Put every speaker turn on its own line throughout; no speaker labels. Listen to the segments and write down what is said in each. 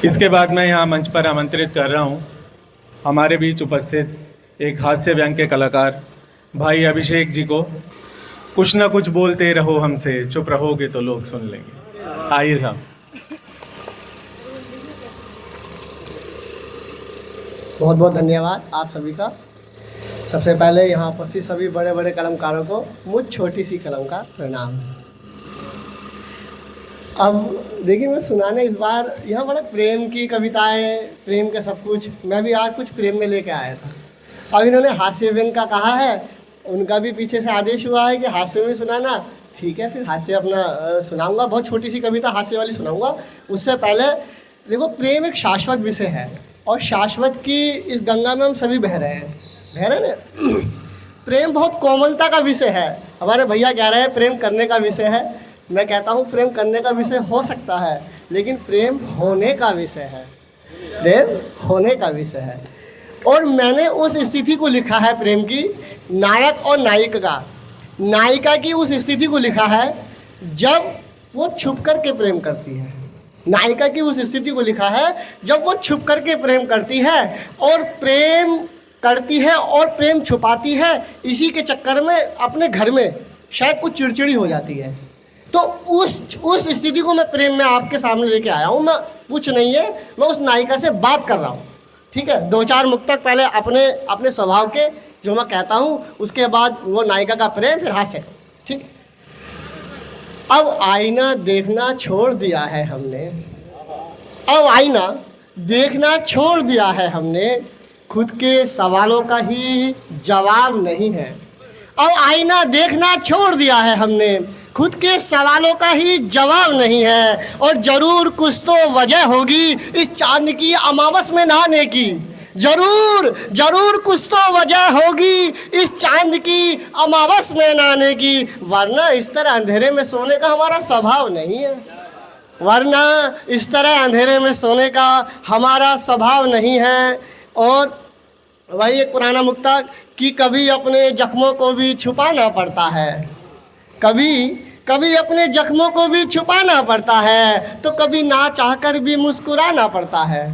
इसके बाद मैं यहाँ मंच पर आमंत्रित कर रहा हूँ हमारे बीच उपस्थित एक हास्य व्यंग्य के कलाकार भाई अभिषेक जी को। कुछ ना कुछ बोलते रहो हमसे, चुप रहोगे तो लोग सुन लेंगे। आइए साहब।
बहुत बहुत धन्यवाद आप सभी का। सबसे पहले यहाँ उपस्थित सभी बड़े बड़े कलमकारों को मुझ छोटी सी कलम का प्रणाम। अब देखिए, मैं सुनाने इस बार यहाँ बड़े प्रेम की कविताएं, प्रेम के सब कुछ, मैं भी आज कुछ प्रेम में लेके आया था। अब इन्होंने हास्य व्यंग्य का कहा है, उनका भी पीछे से आदेश हुआ है कि हास्य में सुनाना। ठीक है, फिर हास्य अपना सुनाऊंगा। बहुत छोटी सी कविता हास्य वाली सुनाऊंगा। उससे पहले देखो, प्रेम एक शाश्वत विषय है और शाश्वत की इस गंगा में हम सभी बह रहे हैं, बह रहे हैं ना। प्रेम बहुत कोमलता का विषय है। हमारे भैया कह रहे हैं प्रेम करने का विषय है। मैं कहता हूँ प्रेम करने का विषय हो सकता है, लेकिन प्रेम होने का विषय है। प्रेम होने का विषय है। और मैंने उस स्थिति को लिखा है, प्रेम की, नायक और नायिका की उस स्थिति को लिखा है जब वो छुप करके प्रेम करती है। नायिका की उस स्थिति को लिखा है जब वो छुप करके प्रेम करती है और प्रेम करती है और प्रेम छुपाती है। इसी के चक्कर में अपने घर में शायद कुछ चिड़चिड़ी हो जाती है। तो उस स्थिति को मैं प्रेम में आपके सामने लेके आया हूँ। मैं कुछ नहीं है, मैं उस नायिका से बात कर रहा हूँ। ठीक है, 2-4 मुक्तक पहले अपने स्वभाव के जो मैं कहता हूँ, उसके बाद वो नायिका का प्रेम, फिर हास्य। ठीक है। अब आईना देखना छोड़ दिया है हमने, अब आईना देखना छोड़ दिया है हमने, खुद के सवालों का ही जवाब नहीं है। अब आईना देखना छोड़ दिया है हमने, खुद के सवालों का ही जवाब नहीं है। और ज़रूर कुछ तो वजह होगी इस चांद की अमावस में नहाने की। ज़रूर कुछ तो वजह होगी इस चांद की अमावस में नहाने की, वरना इस तरह अंधेरे में सोने का हमारा स्वभाव नहीं है। वरना इस तरह अंधेरे में सोने का हमारा स्वभाव नहीं है। और वही एक पुराना मुक्ता कि कभी अपने जख्मों को भी छुपाना पड़ता है, कभी अपने जख्मों को भी छुपाना पड़ता है, तो कभी ना चाहकर भी मुस्कुराना पड़ता है।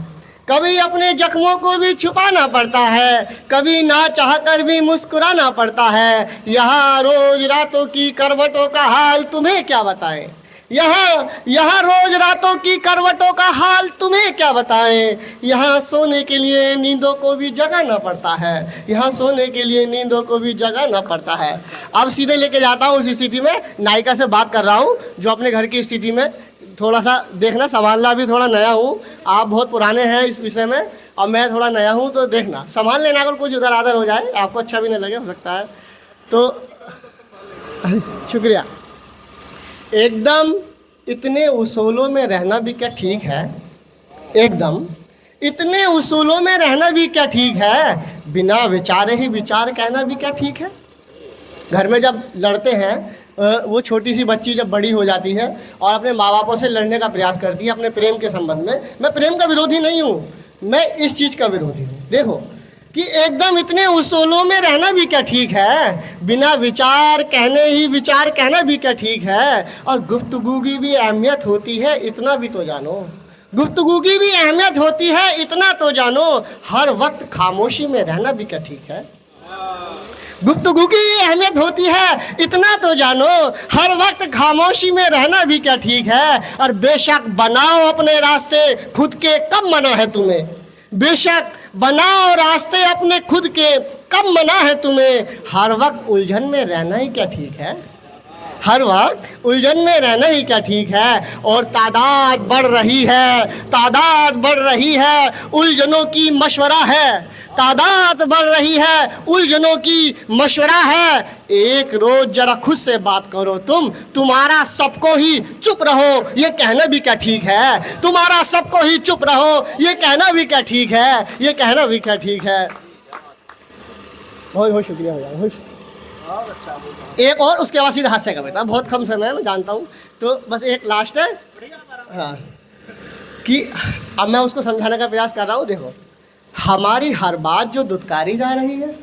कभी अपने जख्मों को भी छुपाना पड़ता है, कभी ना चाहकर भी मुस्कुराना पड़ता है। यहाँ रोज रातों की करवटों का हाल तुम्हें क्या बताएं, यहाँ रोज रातों की करवटों का हाल तुम्हें क्या बताएं। यहाँ सोने के लिए नींदों को भी जगाना पड़ता है, यहाँ सोने के लिए नींदों को भी जगाना पड़ता है। अब सीधे लेके जाता हूँ उस स्थिति में। नायिका से बात कर रहा हूँ जो अपने घर की स्थिति में थोड़ा सा देखना, संभालना। भी थोड़ा नया हूँ, आप बहुत पुराने हैं इस विषय में और मैं थोड़ा नया हूँ, तो देखना संभाल लेना। अगर कुछ उधर आधर हो जाए, आपको अच्छा भी नहीं लगे, हो सकता है तो। शुक्रिया। एकदम इतने उसूलों में रहना भी क्या ठीक है, एकदम इतने उसूलों में रहना भी क्या ठीक है, बिना विचारे ही विचार कहना भी क्या ठीक है। घर में जब लड़ते हैं, वो छोटी सी बच्ची जब बड़ी हो जाती है और अपने माँ बापों से लड़ने का प्रयास करती है अपने प्रेम के संबंध में। मैं प्रेम का विरोधी नहीं हूँ, मैं इस चीज़ का विरोधी हूँ। देखो कि एकदम इतने उसूलों में रहना भी क्या ठीक है, बिना विचार कहने ही विचार कहना भी क्या ठीक है। और गुफ्तगू की भी अहमियत होती है, इतना भी तो जानो। गुफ्तगू की भी अहमियत होती है, इतना तो जानो। हर वक्त खामोशी में रहना भी क्या ठीक है। गुफ्तगू की अहमियत होती है, इतना तो जानो। हर वक्त खामोशी में रहना भी क्या ठीक है। और बेशक बनाओ अपने रास्ते, खुद के कब मना है तुम्हें। बेशक बनाओ रास्ते अपने खुद के, कब मना है तुम्हें। हर वक्त उलझन में रहना ही क्या ठीक है, हर वक्त उलझन में रहना ही क्या ठीक है। और तादाद बढ़ रही है उलझनों की मशवरा है, तादाद बढ़ रही है उलझनों की मशवरा है। एक रोज जरा खुद से बात करो तुम्हारा सबको ही चुप रहो, ये कहना भी क्या ठीक है। तुम्हारा सबको ही चुप रहो, ये कहना भी क्या ठीक है, ये कहना भी क्या ठीक है। बहुत बहुत शुक्रिया भैया। एक और उसके बाद सीधा हास्य का बेटा, बहुत कम समय मैं जानता हूँ, तो बस एक लास्ट है। हाँ, कि अब मैं उसको समझाने का प्रयास कर रहा हूँ। देखो, हमारी हर बात जो दुत्कारी जा रही है,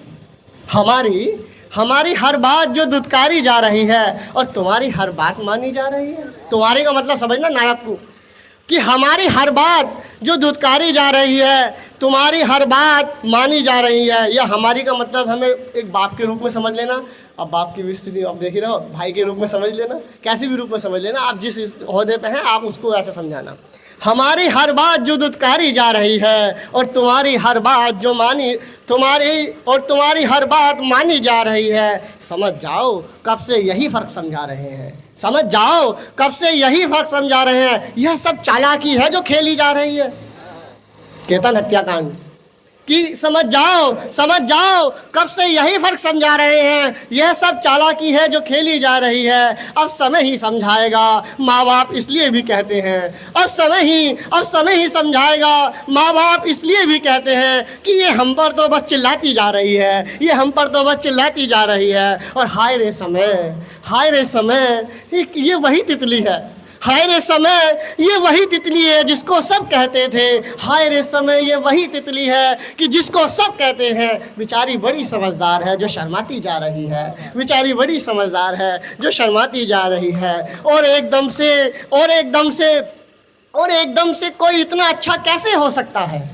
हमारी हर बात जो दुत्कारी जा रही है और तुम्हारी हर बात मानी जा रही है। तुम्हारी का मतलब समझना नायक को। कि हमारी हर बात जो धुतकारी जा रही है, तुम्हारी हर बात मानी जा रही है। यह हमारी का मतलब हमें एक बाप के रूप में समझ लेना। अब बाप की भी स्थिति आप देख ही रहो, भाई के रूप में समझ लेना, कैसे भी रूप में समझ लेना, आप जिस ओहदे पे हैं आप उसको ऐसे समझाना। हमारी हर बात जो धुतकारी जा रही है और तुम्हारी हर बात जो तुम्हारी हर बात मानी जा रही है। समझ जाओ कब से यही फ़र्क समझा रहे हैं, समझ जाओ कब से यही फ़र्क समझा रहे हैं। यह सब चालाकी है जो खेली जा रही है। केतन हत्याकांड कि समझ जाओ कब से यही फ़र्क समझा रहे हैं। यह सब चालाकी है जो खेली जा रही है। अब समय ही समझाएगा, माँ बाप इसलिए भी कहते हैं। अब समय ही समझाएगा, माँ बाप इसलिए भी कहते हैं कि ये हम पर तो बस चिल्लाती जा रही है, ये हम पर तो बस चिल्लाती जा रही है। और हाय रे समय ये वही तितली है। हाय रे समय ये वही तितली है जिसको सब कहते थे। हाय रे समय ये वही तितली है कि जिसको सब कहते हैं। बेचारी बड़ी समझदार है जो शर्माती जा रही है, बेचारी बड़ी समझदार है जो शर्माती जा रही है। और एकदम से कोई इतना अच्छा कैसे हो सकता है,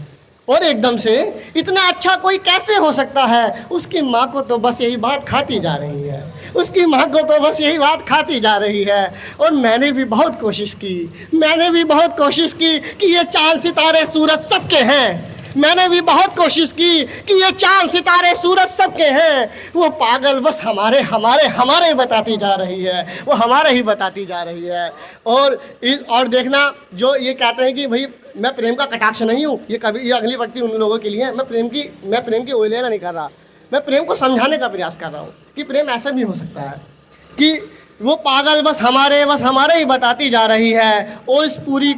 और एकदम से इतना अच्छा कोई कैसे हो सकता है। उसकी माँ को तो बस यही बात खाती जा रही है, उसकी माँ को तो बस यही बात खाती जा रही है। और मैंने भी बहुत कोशिश की कि ये चांद सितारे सूरज सबके हैं। मैंने भी बहुत कोशिश की कि ये चांद सितारे सूरज सबके हैं। वो पागल बस हमारे बताती जा रही है, वो हमारे ही बताती जा रही है। और देखना जो ये कहते हैं कि भाई मैं प्रेम का कटाक्ष नहीं हूँ, ये अगली वक्ति उन लोगों के लिए मैं प्रेम की ओलेला नहीं कर रहा। मैं प्रेम को समझाने का प्रयास कर रहा हूँ कि प्रेम ऐसा भी हो सकता है कि वो पागल बस हमारे ही बताती जा रही है। और इस पूरी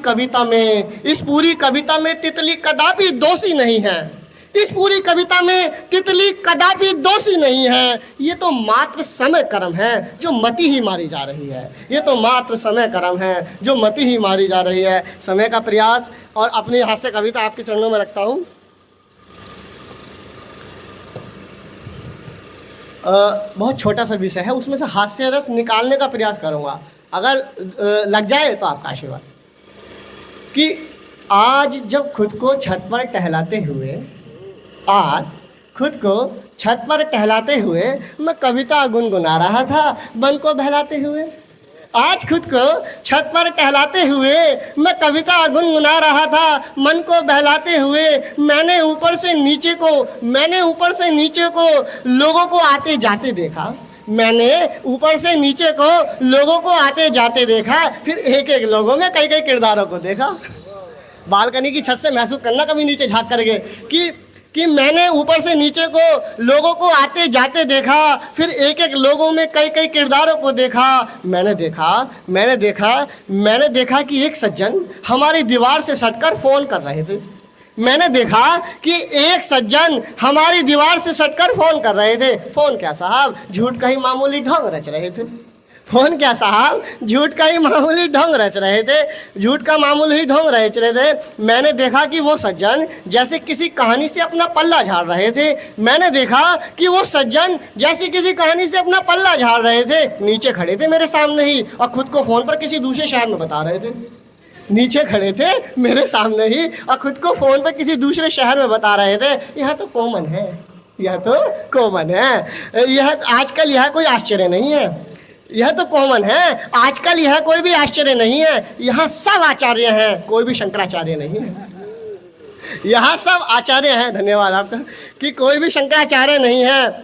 कविता में तितली कदापि दोषी नहीं है। इस पूरी कविता में तितली कदापि दोषी नहीं है। ये तो मात्र समय कर्म है जो मति ही मारी जा रही है। ये तो मात्र समय कर्म है जो मति ही मारी जा रही है। समय का प्रयास और अपनी हास्य कविता आपके चरणों में रखता हूँ। बहुत छोटा सा विषय है, उसमें से हास्य रस निकालने का प्रयास करूँगा। अगर लग जाए तो आपका आशीर्वाद। कि आज जब खुद को छत पर टहलाते हुए मैं कविता गुनगुना रहा था मन को बहलाते हुए। आज खुद को छत पर टहलाते हुए मैं कविता गुनगुना रहा था मन को बहलाते हुए। मैंने ऊपर से नीचे को लोगों को आते जाते देखा। मैंने ऊपर से नीचे को लोगों को आते जाते देखा। फिर एक एक लोगों में कई कई किरदारों को देखा। बालकनी की छत से महसूस करना कभी नीचे झांक करके कि मैंने ऊपर से नीचे को लोगों को आते जाते देखा। फिर एक एक लोगों में कई कई किरदारों को देखा। मैंने देखा कि एक सज्जन हमारी दीवार से सटकर फ़ोन कर रहे थे। मैंने देखा कि एक सज्जन हमारी दीवार से सटकर फ़ोन कर रहे थे। फ़ोन क्या साहब, झूठ का ही मामूली ढोंग रच रहे थे। फ़ोन क्या साहब, झूठ का ही मामूली ढोंग रच रहे थे। झूठ का मामूली ही ढोंग रच रहे थे। मैंने देखा कि वो सज्जन जैसे किसी कहानी से अपना पल्ला झाड़ रहे थे। मैंने देखा कि वो सज्जन जैसे किसी कहानी से अपना पल्ला झाड़ रहे थे। नीचे खड़े थे मेरे सामने ही और खुद को फ़ोन पर किसी दूसरे शहर में बता रहे थे। नीचे खड़े थे मेरे सामने ही और खुद को फ़ोन पर किसी दूसरे शहर में बता रहे थे। यह तो कॉमन है, यह आजकल यह कोई आश्चर्य नहीं है। यह तो कॉमन है, आजकल यह कोई भी आश्चर्य नहीं है। यहाँ सब आचार्य हैं, कोई भी शंकराचार्य नहीं है। यहाँ सब आचार्य हैं, धन्यवाद आपका, कि कोई भी शंकराचार्य नहीं है।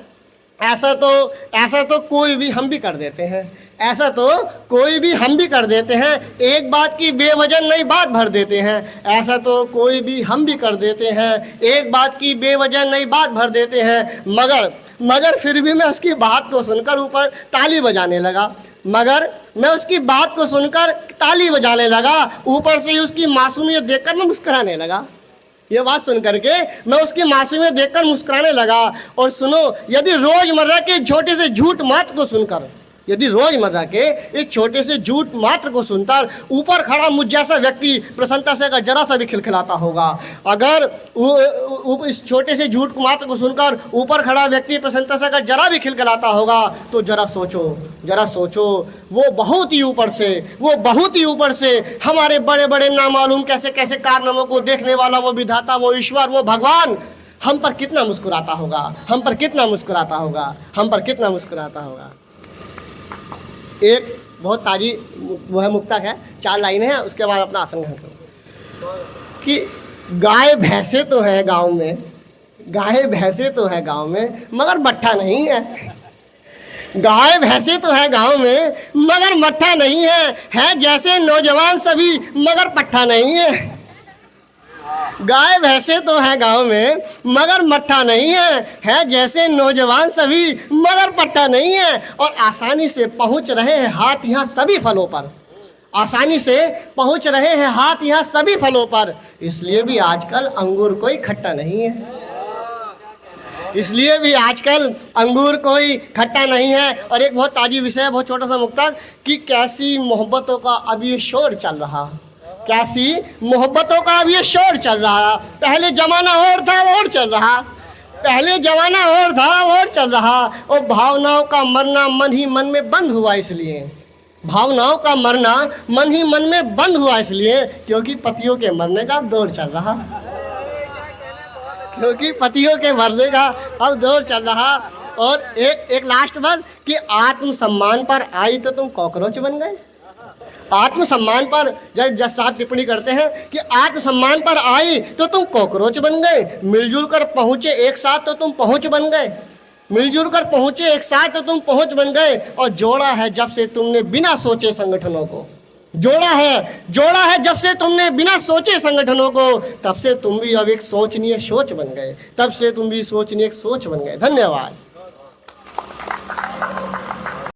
ऐसा तो कोई भी हम भी कर देते हैं। ऐसा तो कोई भी हम भी कर देते हैं। एक बात की बेवजह नई बात भर देते हैं। ऐसा तो कोई भी हम भी कर देते हैं। एक बात की बेवजह नई बात भर देते हैं। मगर फिर भी मैं उसकी बात को सुनकर ऊपर ताली बजाने लगा। ऊपर से ही उसकी मासूमियत देखकर मैं मुस्कुराने लगा। ये बात सुन करके मैं उसकी मासूमियत देखकर मुस्कुराने लगा। और सुनो, यदि रोजमर्रा के छोटे से झूठ मात्र को सुनकर यदि रोजमर्रा के इस छोटे से झूठ मात्र को सुनकर ऊपर खड़ा मुझ जैसा व्यक्ति प्रसन्नता से अगर जरा सा भी खिलखिलाता होगा, अगर इस छोटे से झूठ मात्र को सुनकर ऊपर खड़ा व्यक्ति प्रसन्नता से अगर जरा भी खिलखिलाता होगा, तो जरा सोचो वो बहुत ही ऊपर से हमारे बड़े बड़े नामालूम कैसे कैसे कारनामों को देखने वाला वो विधाता, वो ईश्वर, वो भगवान हम पर कितना मुस्कुराता होगा। एक बहुत ताजी वो है मुक्तक है, 4 लाइनें हैं, उसके बाद अपना आसन ग्रहण करो। कि गाय भैंसे तो है गांव में मगर मट्ठा नहीं है। गाय भैंसे तो है गांव में मगर मट्ठा नहीं है जैसे नौजवान सभी मगर पट्ठा नहीं है। गाय भैंसे तो है गांव में मगर मट्ठा नहीं है जैसे नौजवान सभी मगर पट्टा नहीं है। और आसानी से पहुंच रहे हैं हाथ यहाँ सभी फलों पर, इसलिए भी आजकल अंगूर कोई खट्टा नहीं है। और एक बहुत ताजी विषय है, बहुत छोटा सा मुक्तक, कि कैसी मोहब्बतों का अब ये शोर चल रहा। पहले जमाना और था और चल रहा। और भावनाओं का मरना मन ही मन में बंद हुआ इसलिए क्योंकि पतियों के मरने का दौर चल रहा। और एक लास्ट बात कि आत्मसम्मान पर आई तो तुम कॉकरोच बन गए। आत्मसम्मान पर जज साहब टिप्पणी करते हैं कि आत्मसम्मान पर आई तो तुम कॉकरोच बन गए। मिलजुल कर पहुंचे एक साथ तो तुम पहुंच बन गए। और जोड़ा है जब से तुमने बिना सोचे संगठनों को, तब से तुम भी अब एक सोचनीय सोच बन गए। धन्यवाद।